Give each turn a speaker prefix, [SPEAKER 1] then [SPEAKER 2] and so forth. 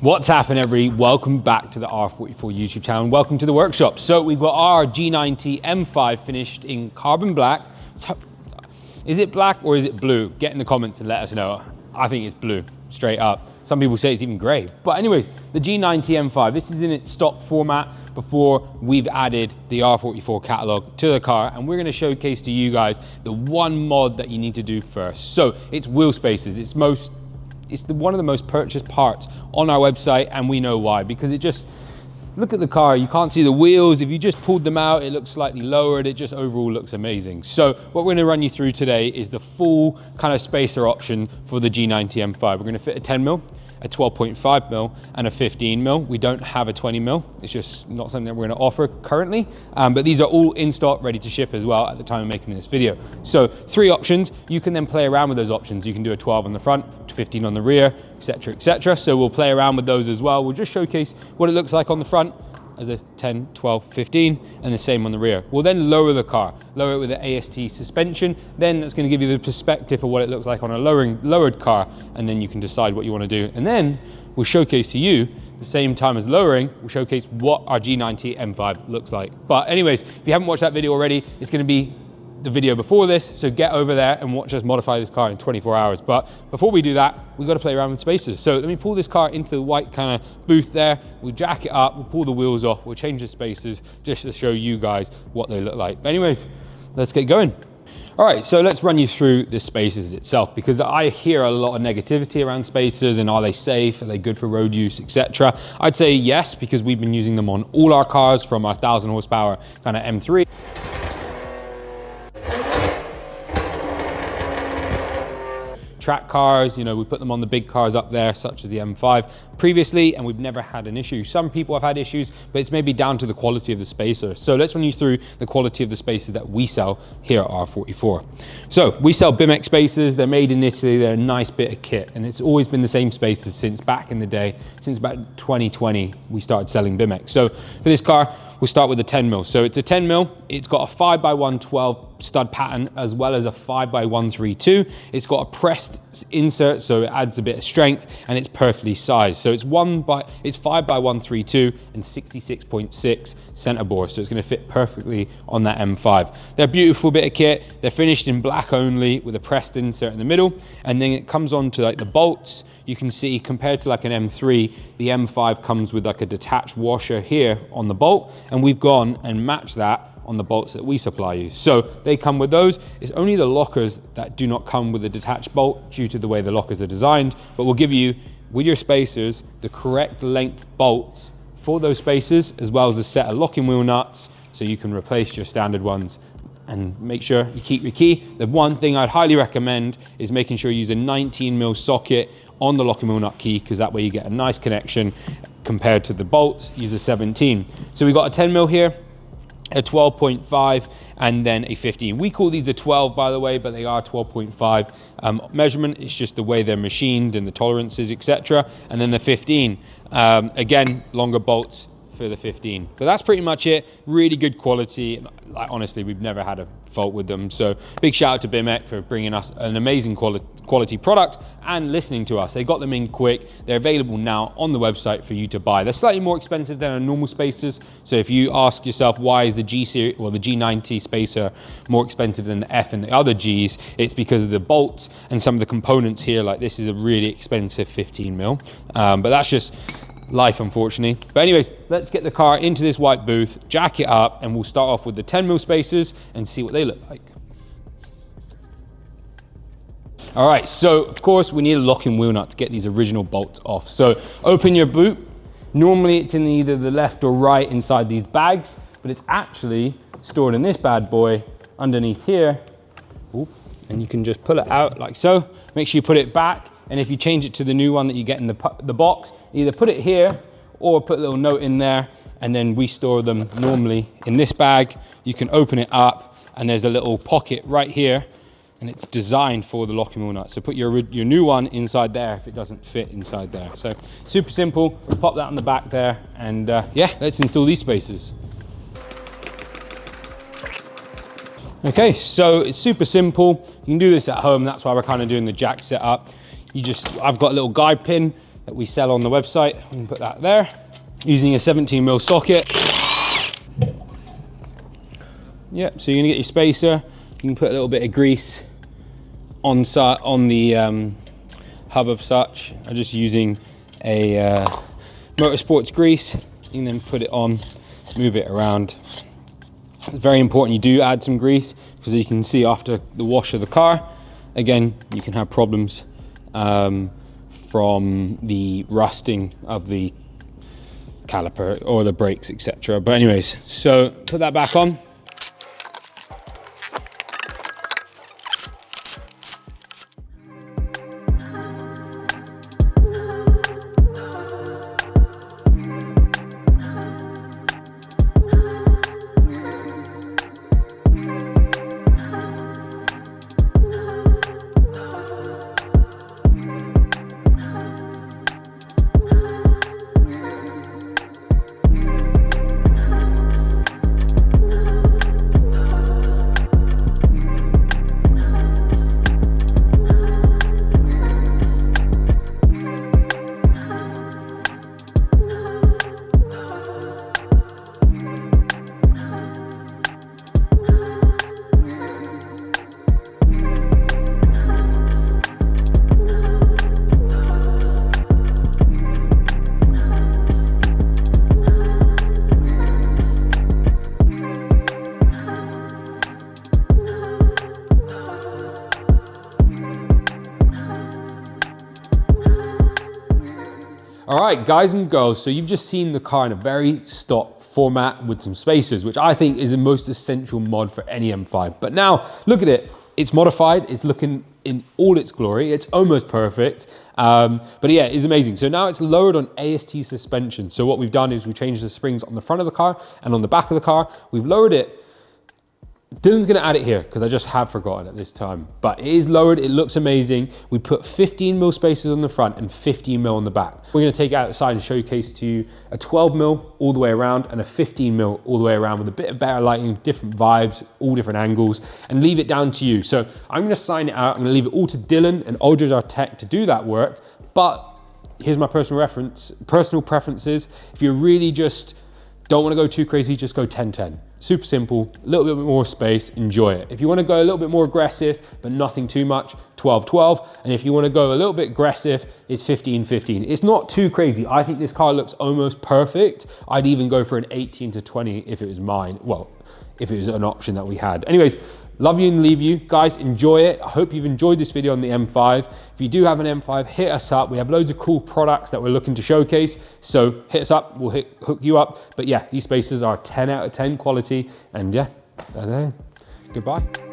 [SPEAKER 1] What's happening, everybody? Welcome back to the R44 YouTube channel and welcome to the workshop. So we've got our G90 M5 finished in carbon black. So, is it black or is it blue? Get in the comments and let us know. I think it's blue, straight up. Some people say it's even gray. But anyways, the G90 M5, this is in its stock format before we've added the R44 catalog to the car, and we're gonna showcase to you guys the one mod that you need to do first. So it's wheel spacers. It's one of the most purchased parts on our website, and we know why, because it just, look at the car, you can't see the wheels. If you just pulled them out, it looks slightly lowered. It just overall looks amazing. So what we're gonna run you through today is the full kind of spacer option for the G90 M5. We're gonna fit a 10mm, a 12.5mm, and a 15mm. We don't have a 20mm. It's just not something that we're gonna offer currently, but these are all in stock, ready to ship as well at the time of making this video. So 3 options. You can then play around with those options. You can do a 12 on the front, 15 on the rear, etc., etc. So we'll play around with those as well. We'll just showcase what it looks like on the front as a 10, 12, 15, and the same on the rear. We'll then lower the car, lower it with an AST suspension. Then that's gonna give you the perspective of what it looks like on a lowered car, and then you can decide what you wanna do. And then we'll showcase to you, the same time as lowering, we'll showcase what our G90 M5 looks like. But anyways, if you haven't watched that video already, it's gonna be the video before this, so get over there and watch us modify this car in 24 hours. But before we do that, we've got to play around with spacers. So let me pull this car into the white kind of booth there. We'll jack it up, we'll pull the wheels off, we'll change the spacers just to show you guys what they look like. But anyways, let's get going. All right, so let's run you through the spacers itself, because I hear a lot of negativity around spacers and are they safe, are they good for road use, etc. I'd say yes, because we've been using them on all our cars from our 1,000 horsepower kind of M3. Track cars, you know, we put them on the big cars up there, such as the M5 previously, and we've never had an issue. Some people have had issues, but it's maybe down to the quality of the spacer. So let's run you through the quality of the spacers that we sell here at R44. So we sell BMX spacers. They're made in Italy. They're a nice bit of kit, and it's always been the same spacers since back in the day. Since about 2020, we started selling BMX. So for this car, we'll start with the 10mm. So it's a 10mm. It's got a 5x112 stud pattern as well as a 5x132. It's got a pressed insert, so it adds a bit of strength, and it's perfectly sized. So it's 5x132 and 66.6 center bore. So it's going to fit perfectly on that M5. They're a beautiful bit of kit. They're finished in black only with a pressed insert in the middle, and then it comes on to like the bolts. You can see compared to like an M3, the M5 comes with like a detached washer here on the bolt, and we've gone and matched that on the bolts that we supply you. So they come with those. It's only the lockers that do not come with a detached bolt due to the way the lockers are designed, but we'll give you, with your spacers, the correct length bolts for those spacers, as well as a set of locking wheel nuts, so you can replace your standard ones and make sure you keep your key. The one thing I'd highly recommend is making sure you use a 19mm socket on the locking wheel nut key, because that way you get a nice connection compared to the bolts. Use a 17. So we've got a 10mm here, a 12.5, and then a 15. We call these a 12, by the way, but they are 12.5 measurement. It's just the way they're machined and the tolerances, etc. And then the 15, again, longer bolts for the 15. But that's pretty much it. Really good quality. Like, honestly, we've never had a fault with them. So big shout out to BMX for bringing us an amazing quality product and listening to us. They got them in quick. They're available now on the website for you to buy. They're slightly more expensive than our normal spacers. So if you ask yourself, why is the G series or the G90 spacer more expensive than the F and the other Gs, it's because of the bolts and some of the components here. Like, this is a really expensive 15mm, but that's just life, unfortunately. But anyways, let's get the car into this white booth, jack it up, and we'll start off with the 10mm spacers and see what they look like. All right, so of course we need a locking wheel nut to get these original bolts off. So open your boot. Normally it's in either the left or right inside these bags, but it's actually stored in this bad boy underneath here. Oop. And you can just pull it out like so. Make sure you put it back. And if you change it to the new one that you get in the box, either put it here or put a little note in there, and then we store them normally in this bag. You can open it up, and there's a little pocket right here, and it's designed for the locking wheel nut. So put your new one inside there if it doesn't fit inside there. So super simple. Pop that on the back there, and yeah, let's install these spacers. Okay, so it's super simple. You can do this at home. That's why we're kind of doing the jack setup. I've got a little guide pin that we sell on the website. We can put that there. Using a 17mm socket. Yep, so you're gonna get your spacer. You can put a little bit of grease on the hub of such. I'm just using a motorsports grease. You can then put it on, move it around. It's very important you do add some grease, because you can see after the wash of the car, again, you can have problems from the rusting of the caliper or the brakes, etc. But anyways, so put that back on. All right, guys and girls, so you've just seen the car in a very stock format with some spacers, which I think is the most essential mod for any M5. But now, look at it. It's modified. It's looking in all its glory. It's almost perfect. But yeah, it's amazing. So now it's lowered on AST suspension. So what we've done is we changed the springs on the front of the car and on the back of the car. We've lowered it. Dylan's gonna add it here because I just have forgotten at this time, but it is lowered, it looks amazing. We put 15mm spacers on the front and 15mm on the back. We're gonna take it outside and showcase to you a 12mm all the way around and a 15mm all the way around with a bit of better lighting, different vibes, all different angles, and leave it down to you. So I'm gonna sign it out, I'm gonna leave it all to Dylan and Aldridge, our tech, to do that work, but here's my personal preferences. If you really just don't wanna go too crazy, just go 10-10. Super simple, a little bit more space, enjoy it. If you wanna go a little bit more aggressive, but nothing too much, 12-12. And if you wanna go a little bit aggressive, it's 15-15. It's not too crazy. I think this car looks almost perfect. I'd even go for an 18-20 if it was mine. Well, if it was an option that we had. Anyways, love you and leave you. Guys, enjoy it. I hope you've enjoyed this video on the M5. If you do have an M5, hit us up. We have loads of cool products that we're looking to showcase. So hit us up, we'll hook you up. But yeah, these spacers are 10 out of 10 quality. And yeah, I don't know. Goodbye.